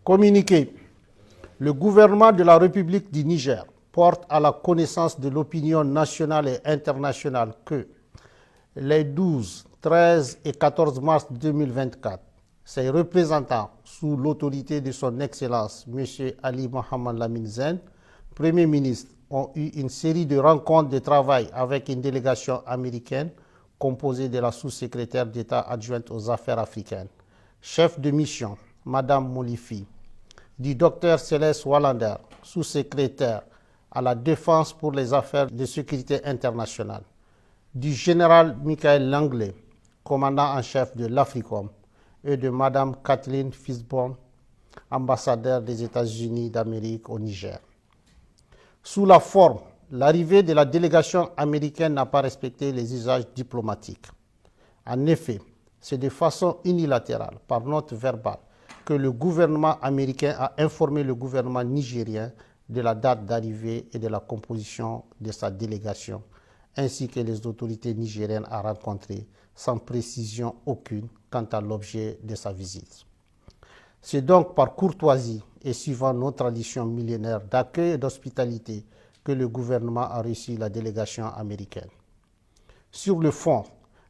Communiqué. Le gouvernement de la République du Niger porte à la connaissance de l'opinion nationale et internationale que les 12, 13 et 14 mars 2024, ses représentants, sous l'autorité de son Excellence M. Ali Mohamed Lamine Zen, Premier ministre, ont eu une série de rencontres de travail avec une délégation américaine composée de la sous-secrétaire d'État adjointe aux affaires africaines, chef de mission, Mme Molifi, du Dr Céleste Wallander, sous-secrétaire à la Défense pour les affaires de sécurité internationale, du général Michael Langley, commandant en chef de l'Africom, et de Mme Kathleen Fisborn, ambassadeur des États-Unis d'Amérique au Niger. Sous la forme, l'arrivée de la délégation américaine n'a pas respecté les usages diplomatiques. En effet, c'est de façon unilatérale, par note verbale, que le gouvernement américain a informé le gouvernement nigérien de la date d'arrivée et de la composition de sa délégation, ainsi que les autorités nigériennes à rencontrer, sans précision aucune quant à l'objet de sa visite. C'est donc par courtoisie et suivant nos traditions millénaires d'accueil et d'hospitalité que le gouvernement a reçu la délégation américaine. Sur le fond,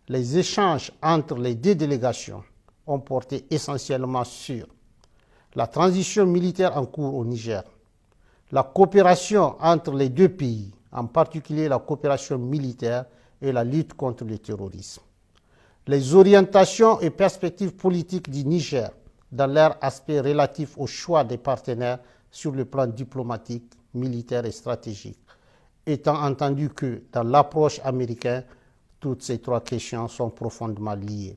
les échanges entre les deux délégations ont porté essentiellement sur la transition militaire en cours au Niger, la coopération entre les deux pays, en particulier la coopération militaire et la lutte contre le terrorisme, les orientations et perspectives politiques du Niger dans leur aspect relatif au choix des partenaires sur le plan diplomatique, militaire et stratégique, étant entendu que dans l'approche américaine, toutes ces trois questions sont profondément liées.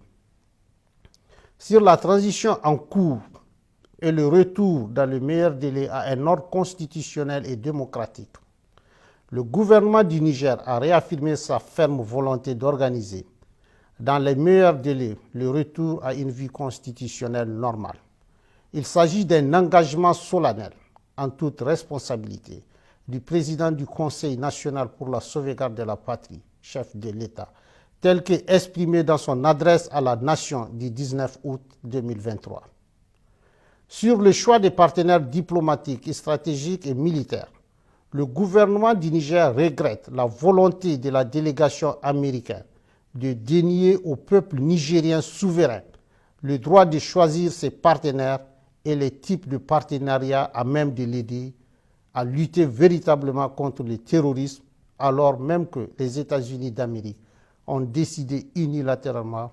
Sur la transition en cours et le retour dans le meilleur délai à un ordre constitutionnel et démocratique, le gouvernement du Niger a réaffirmé sa ferme volonté d'organiser, dans les meilleurs délais, le retour à une vie constitutionnelle normale. Il s'agit d'un engagement solennel, en toute responsabilité, du président du Conseil national pour la sauvegarde de la patrie, chef de l'État, tel qu'exprimé dans son adresse à la nation du 19 août 2023. Sur le choix des partenaires diplomatiques, stratégiques et militaires, le gouvernement du Niger regrette la volonté de la délégation américaine de dénier au peuple nigérien souverain le droit de choisir ses partenaires et les types de partenariats à même de l'aider à lutter véritablement contre le terrorisme, alors même que les États-Unis d'Amérique ont décidé unilatéralement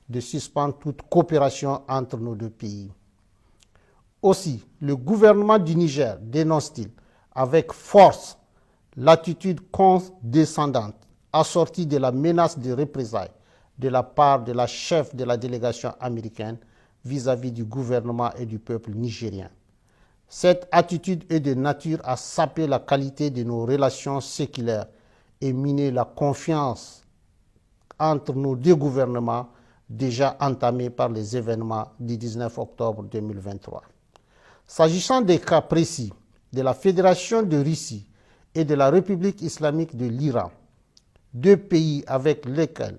de suspendre toute coopération entre nos deux pays. Aussi, le gouvernement du Niger dénonce-t-il avec force l'attitude condescendante assortie de la menace de représailles de la part de la chef de la délégation américaine vis-à-vis du gouvernement et du peuple nigérien. Cette attitude est de nature à saper la qualité de nos relations séculaires et miner la confiance entre nos deux gouvernements déjà entamés par les événements du 19 octobre 2023. S'agissant des cas précis de la Fédération de Russie et de la République islamique de l'Iran, deux pays avec lesquels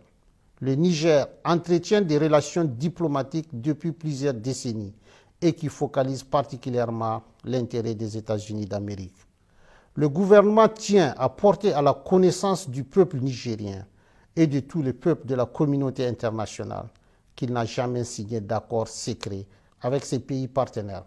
le Niger entretient des relations diplomatiques depuis plusieurs décennies et qui focalisent particulièrement l'intérêt des États-Unis d'Amérique. Le gouvernement tient à porter à la connaissance du peuple nigérien et de tous les peuples de la communauté internationale qu'il n'a jamais signé d'accord secret avec ses pays partenaires.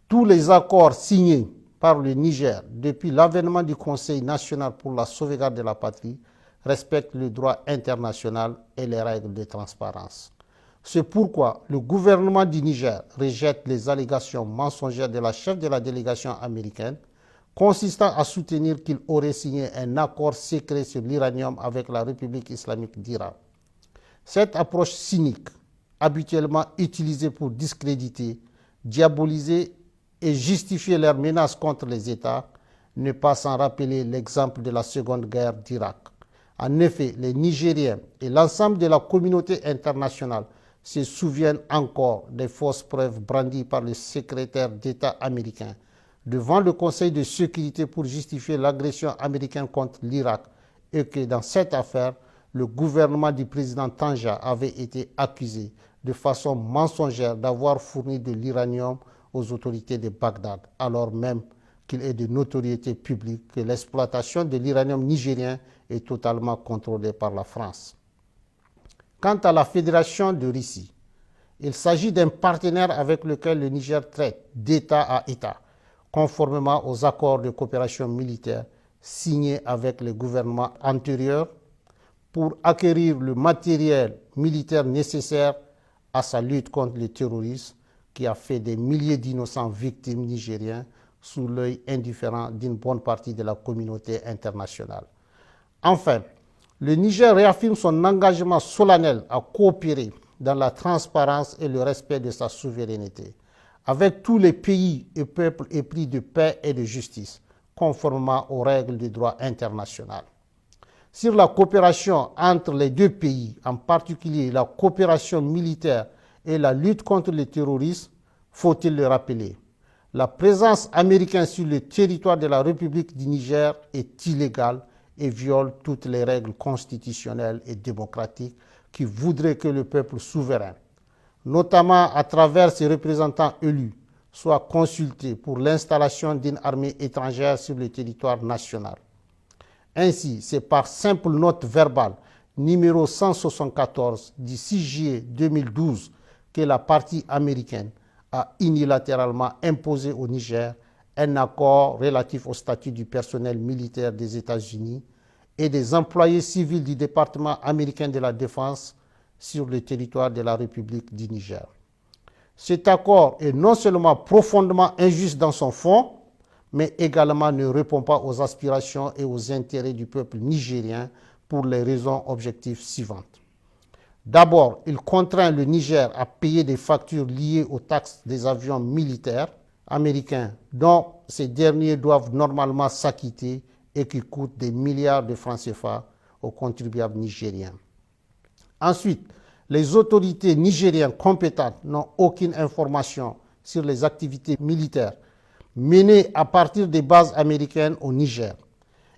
Tous les accords signés par le Niger depuis l'avènement du Conseil national pour la sauvegarde de la patrie respectent le droit international et les règles de transparence. C'est pourquoi le gouvernement du Niger rejette les allégations mensongères de la chef de la délégation américaine consistant à soutenir qu'il aurait signé un accord secret sur l'uranium avec la République islamique d'Iran. Cette approche cynique, habituellement utilisée pour discréditer, diaboliser et justifier leurs menaces contre les États, ne pas sans rappeler l'exemple de la Seconde Guerre d'Irak. En effet, les Nigériens et l'ensemble de la communauté internationale se souviennent encore des fausses preuves brandies par le secrétaire d'État américain devant le Conseil de sécurité pour justifier l'agression américaine contre l'Irak et que dans cette affaire, le gouvernement du président Tanja avait été accusé de façon mensongère d'avoir fourni de l'uranium aux autorités de Bagdad, alors même qu'il est de notoriété publique que l'exploitation de l'uranium nigérien est totalement contrôlée par la France. Quant à la Fédération de Russie, il s'agit d'un partenaire avec lequel le Niger traite d'État à État, conformément aux accords de coopération militaire signés avec les gouvernements antérieurs pour acquérir le matériel militaire nécessaire à sa lutte contre le terrorisme qui a fait des milliers d'innocents victimes nigériens sous l'œil indifférent d'une bonne partie de la communauté internationale. Enfin, le Niger réaffirme son engagement solennel à coopérer dans la transparence et le respect de sa souveraineté avec tous les pays et peuples épris de paix et de justice, conformément aux règles du droit international. Sur la coopération entre les deux pays, en particulier la coopération militaire et la lutte contre le terrorisme, faut-il le rappeler, la présence américaine sur le territoire de la République du Niger est illégale et viole toutes les règles constitutionnelles et démocratiques qui voudraient que le peuple souverain, notamment à travers ses représentants élus, soit consulté pour l'installation d'une armée étrangère sur le territoire national. Ainsi, c'est par simple note verbale numéro 174 du 6 juillet 2012 que la partie américaine a unilatéralement imposé au Niger un accord relatif au statut du personnel militaire des États-Unis et des employés civils du département américain de la Défense sur le territoire de la République du Niger. Cet accord est non seulement profondément injuste dans son fond, mais également ne répond pas aux aspirations et aux intérêts du peuple nigérien pour les raisons objectives suivantes. D'abord, il contraint le Niger à payer des factures liées aux taxes des avions militaires américains dont ces derniers doivent normalement s'acquitter et qui coûtent des milliards de francs CFA aux contribuables nigériens. Ensuite, les autorités nigériennes compétentes n'ont aucune information sur les activités militaires menées à partir des bases américaines au Niger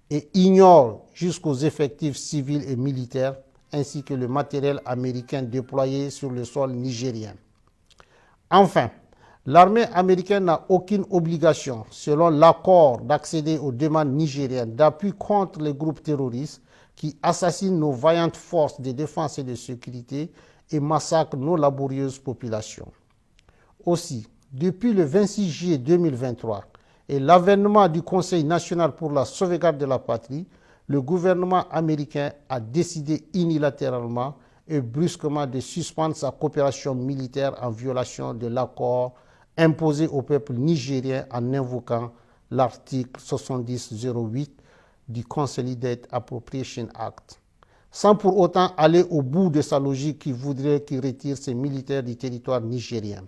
et ignorent jusqu'aux effectifs civils et militaires ainsi que le matériel américain déployé sur le sol nigérien. Enfin, l'armée américaine n'a aucune obligation, selon l'accord, d'accéder aux demandes nigériennes d'appui contre les groupes terroristes qui assassinent nos vaillantes forces de défense et de sécurité et massacrent nos laborieuses populations. Aussi, depuis le 26 juillet 2023 et l'avènement du Conseil national pour la sauvegarde de la patrie, le gouvernement américain a décidé unilatéralement et brusquement de suspendre sa coopération militaire en violation de l'accord imposé au peuple nigérien en invoquant l'article 7008 du Consolidated Appropriation Act, sans pour autant aller au bout de sa logique qui voudrait qu'il retire ses militaires du territoire nigérien.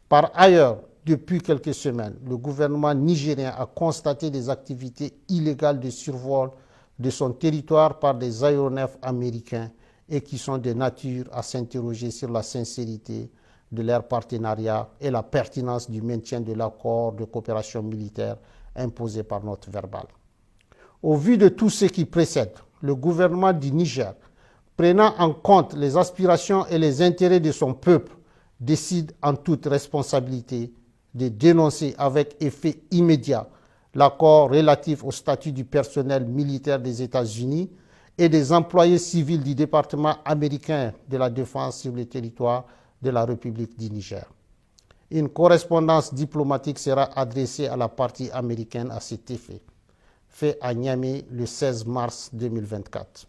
Par ailleurs, depuis quelques semaines, le gouvernement nigérien a constaté des activités illégales de survol de son territoire par des aéronefs américains et qui sont de nature à s'interroger sur la sincérité de leur partenariat et la pertinence du maintien de l'accord de coopération militaire imposé par note verbale. Au vu de tout ce qui précède, le gouvernement du Niger, prenant en compte les aspirations et les intérêts de son peuple, décide en toute responsabilité de dénoncer avec effet immédiat l'accord relatif au statut du personnel militaire des États-Unis et des employés civils du département américain de la Défense sur le territoire de la République du Niger. Une correspondance diplomatique sera adressée à la partie américaine à cet effet, fait à Niamey le 16 mars 2024.